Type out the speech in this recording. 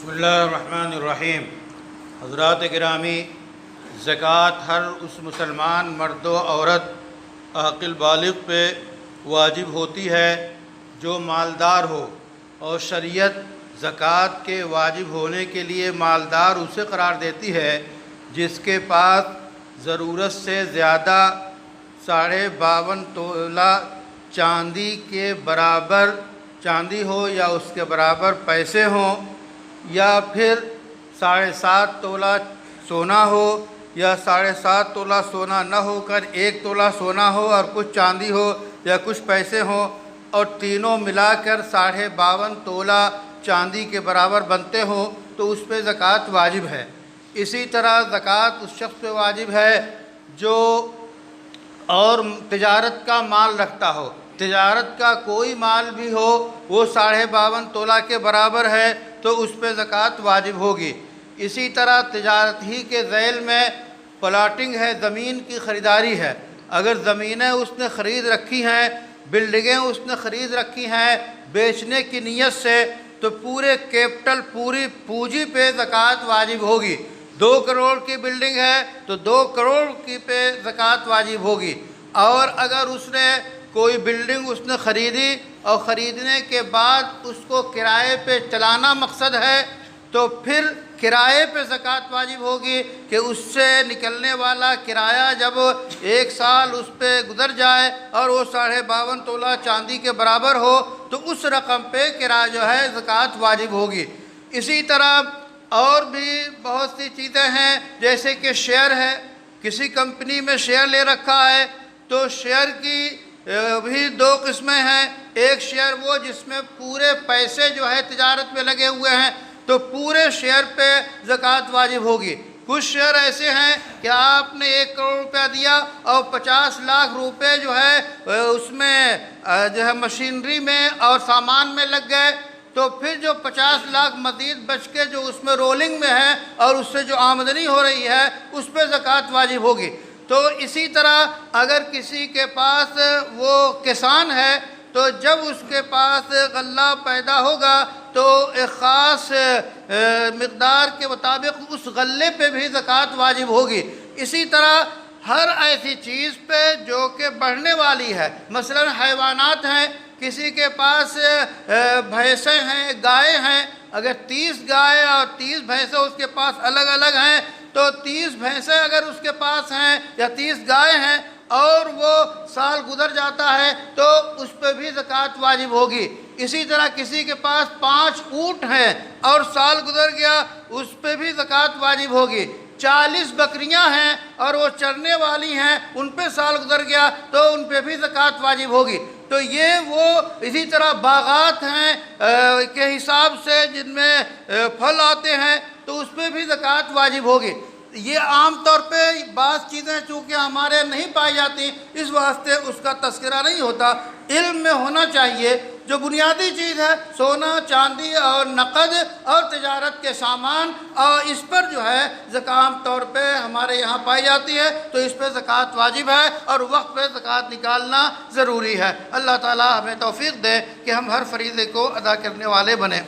بسم اللہ الرحمن الرحیم۔ حضرات گرامی، زکوٰۃ ہر اس مسلمان مرد و عورت عاقل بالغ پہ واجب ہوتی ہے جو مالدار ہو، اور شریعت زکوٰۃ کے واجب ہونے کے لیے مالدار اسے قرار دیتی ہے جس کے پاس ضرورت سے زیادہ 52.5 تولہ چاندی کے برابر چاندی ہو یا اس کے برابر پیسے ہوں، یا پھر 7.5 تولہ سونا ہو، یا 7.5 تولہ سونا نہ ہو کر 1 تولہ سونا ہو اور کچھ چاندی ہو یا کچھ پیسے ہوں، اور تینوں ملا کر 52.5 تولہ چاندی کے برابر بنتے ہوں تو اس پہ زکوٰۃ واجب ہے۔ اسی طرح زکوٰۃ اس شخص پہ واجب ہے جو اور تجارت کا مال رکھتا ہو، تجارت کا کوئی مال بھی ہو وہ 52.5 تولہ کے برابر ہے تو اس پہ زکوٰۃ واجب ہوگی۔ اسی طرح تجارت ہی کے ذیل میں پلاٹنگ ہے، زمین کی خریداری ہے، اگر زمینیں اس نے خرید رکھی ہیں، بلڈنگیں اس نے خرید رکھی ہیں بیچنے کی نیت سے، تو پورے کیپٹل پوری پونجی پہ زکوٰۃ واجب ہوگی۔ 2 کروڑ کی بلڈنگ ہے تو 2 کروڑ کی پہ زکوٰۃ واجب ہوگی۔ اور اگر اس نے کوئی بلڈنگ اس نے خریدی اور خریدنے کے بعد اس کو کرائے پہ چلانا مقصد ہے تو پھر کرائے پہ زکوٰۃ واجب ہوگی کہ اس سے نکلنے والا کرایہ جب 1 سال اس پہ گزر جائے اور وہ 52.5 تولہ چاندی کے برابر ہو تو اس رقم پہ کرایہ جو ہے زکوٰۃ واجب ہوگی۔ اسی طرح اور بھی بہت سی چیزیں ہیں، جیسے کہ شیئر ہے، کسی کمپنی میں شیئر لے رکھا ہے تو شیئر کی بھی 2 قسمیں ہیں۔ ایک شیئر وہ جس میں پورے پیسے جو ہے تجارت میں لگے ہوئے ہیں تو پورے شیئر پہ زکوٰۃ واجب ہوگی۔ کچھ شیئر ایسے ہیں کہ آپ نے 1 کروڑ روپیہ دیا اور 50 لاکھ روپے جو ہے اس میں جو ہے مشینری میں اور سامان میں لگ گئے، تو پھر جو 50 لاکھ مزید بچ کے جو اس میں رولنگ میں ہے اور اس سے جو آمدنی ہو رہی ہے اس پہ زکوٰۃ واجب ہوگی۔ تو اسی طرح اگر کسی کے پاس وہ کسان ہے تو جب اس کے پاس غلہ پیدا ہوگا تو ایک خاص مقدار کے مطابق اس غلے پہ بھی زکوٰۃ واجب ہوگی۔ اسی طرح ہر ایسی چیز پہ جو کہ بڑھنے والی ہے، مثلا حیوانات ہیں، کسی کے پاس بھینسیں ہیں، گائے ہیں، اگر 30 گائے اور 30 بھینسیں اس کے پاس الگ الگ ہیں تو 30 بھینسیں اگر اس کے پاس ہیں یا 30 گائے ہیں اور وہ سال گزر جاتا ہے تو اس پہ بھی زکوٰۃ واجب ہوگی۔ اسی طرح کسی کے پاس 5 اونٹ ہیں اور سال گزر گیا اس پہ بھی زکوٰۃ واجب ہوگی۔ 40 بکریاں ہیں اور وہ چرنے والی ہیں، ان پہ سال گزر گیا تو ان پہ بھی زکوٰۃ واجب ہوگی۔ تو یہ وہ اسی طرح باغات ہیں کے حساب سے جن میں پھل آتے ہیں تو اس پہ بھی زکوٰۃ واجب ہوگی۔ یہ عام طور پہ بعض چیزیں چونکہ ہمارے نہیں پائی جاتی اس واسطے اس کا تذکرہ نہیں ہوتا۔ علم میں ہونا چاہیے جو بنیادی چیز ہے سونا، چاندی اور نقد اور تجارت کے سامان، اور اس پر جو ہے عام طور پہ ہمارے یہاں پائی جاتی ہے تو اس پہ زکوٰۃ واجب ہے اور وقت پہ زکوٰۃ نکالنا ضروری ہے۔ اللہ تعالی ہمیں توفیق دے کہ ہم ہر فریضے کو ادا کرنے والے بنیں۔